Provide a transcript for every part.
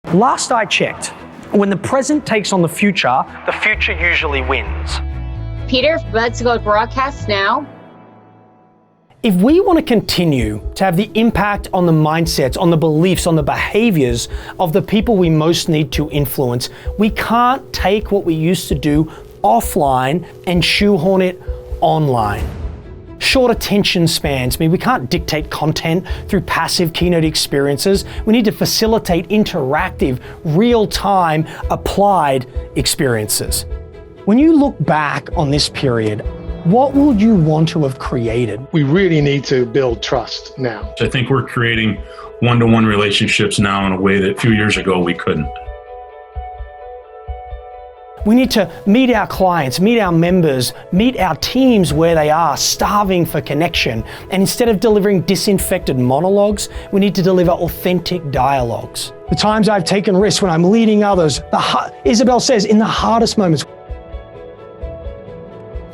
Last I checked, when the present takes on the future usually wins. Peter, let's go broadcast now. If we want to continue to have the impact on the mindsets, on the beliefs, on the behaviors of the people we most need to influence, we can't take what we used to do offline and shoehorn it online. Short attention spans mean we can't dictate content through passive Keynote experiences. We need to facilitate interactive, real-time, applied experiences. When you look back on this period, what would you want to have created? We really need to build trust now. I think we're creating one-to-one relationships now in a way that a few years ago we couldn't. We need to meet our clients, meet our members, meet our teams where they are, starving for connection. And instead of delivering disinfected monologues, we need to deliver authentic dialogues. The times I've taken risks when I'm leading others, Isabel says, in the hardest moments.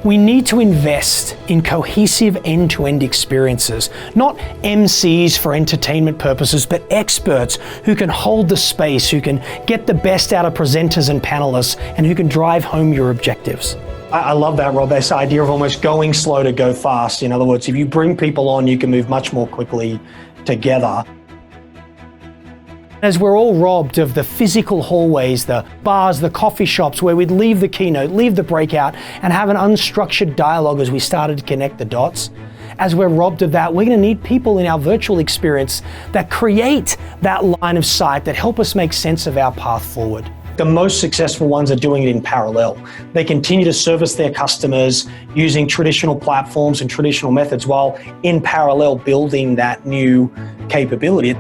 We need to invest in cohesive end-to-end experiences, not MCs for entertainment purposes, but experts who can hold the space, who can get the best out of presenters and panelists, and who can drive home your objectives. I love that, Rob, this idea of almost going slow to go fast. In other words, if you bring people on, you can move much more quickly together. As we're all robbed of the physical hallways, the bars, the coffee shops where we'd leave the keynote, leave the breakout, and have an unstructured dialogue as we started to connect the dots, as we're robbed of that, we're going to need people in our virtual experience that create that line of sight, that help us make sense of our path forward. The most successful ones are doing it in parallel. They continue to service their customers using traditional platforms and traditional methods while in parallel building that new capability.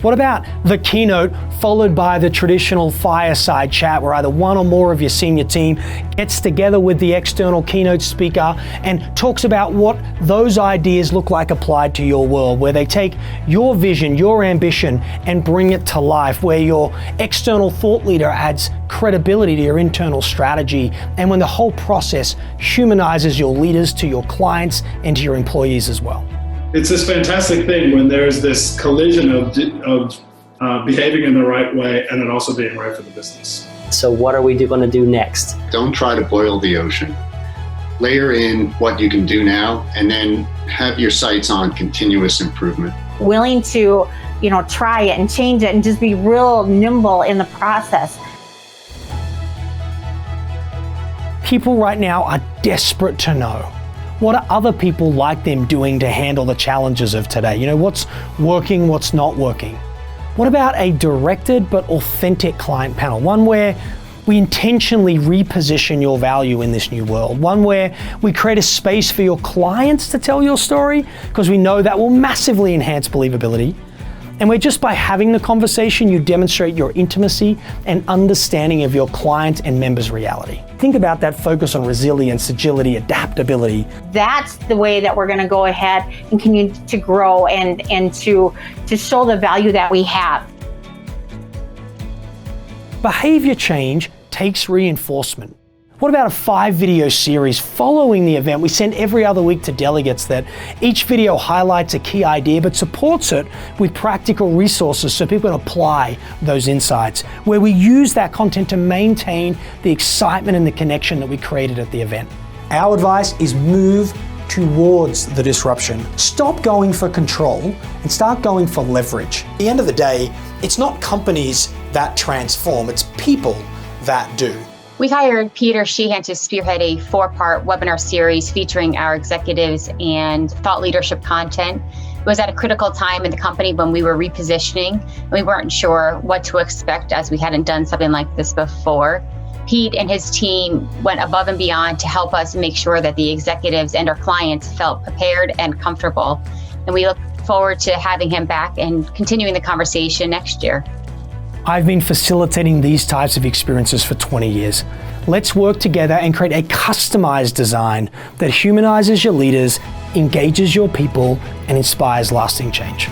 What about the keynote followed by the traditional fireside chat where either one or more of your senior team gets together with the external keynote speaker and talks about what those ideas look like applied to your world, where they take your vision, your ambition, and bring it to life, where your external thought leader adds credibility to your internal strategy, and when the whole process humanizes your leaders to your clients and to your employees as well. It's this fantastic thing when there's this collision of behaving in the right way and then also being right for the business. So what are we going to do next? Don't try to boil the ocean. Layer in what you can do now and then have your sights on continuous improvement. Willing to, try it and change it and just be real nimble in the process. People right now are desperate to know, what are other people like them doing to handle the challenges of today? What's working, what's not working? What about a directed but authentic client panel? One where we intentionally reposition your value in this new world. One where we create a space for your clients to tell your story, because we know that will massively enhance believability. And where just by having the conversation, you demonstrate your intimacy and understanding of your client and members' reality. Think about that focus on resilience, agility, adaptability. That's the way that we're going to go ahead and continue to grow and to show the value that we have. Behavior change takes reinforcement. What about a 5-video series following the event we send every other week to delegates that each video highlights a key idea but supports it with practical resources so people can apply those insights, where we use that content to maintain the excitement and the connection that we created at the event. Our advice is move towards the disruption. Stop going for control and start going for leverage. At the end of the day, it's not companies that transform, it's people that do. We hired Peter.sheahan to spearhead a 4-part webinar series featuring our executives and thought leadership content. It was at a critical time in the company when we were repositioning, and we weren't sure what to expect as we hadn't done something like this before. Pete and his team went above and beyond to help us make sure that the executives and our clients felt prepared and comfortable. And we look forward to having him back and continuing the conversation next year. I've been facilitating these types of experiences for 20 years. Let's work together and create a customized design that humanizes your leaders, engages your people, and inspires lasting change.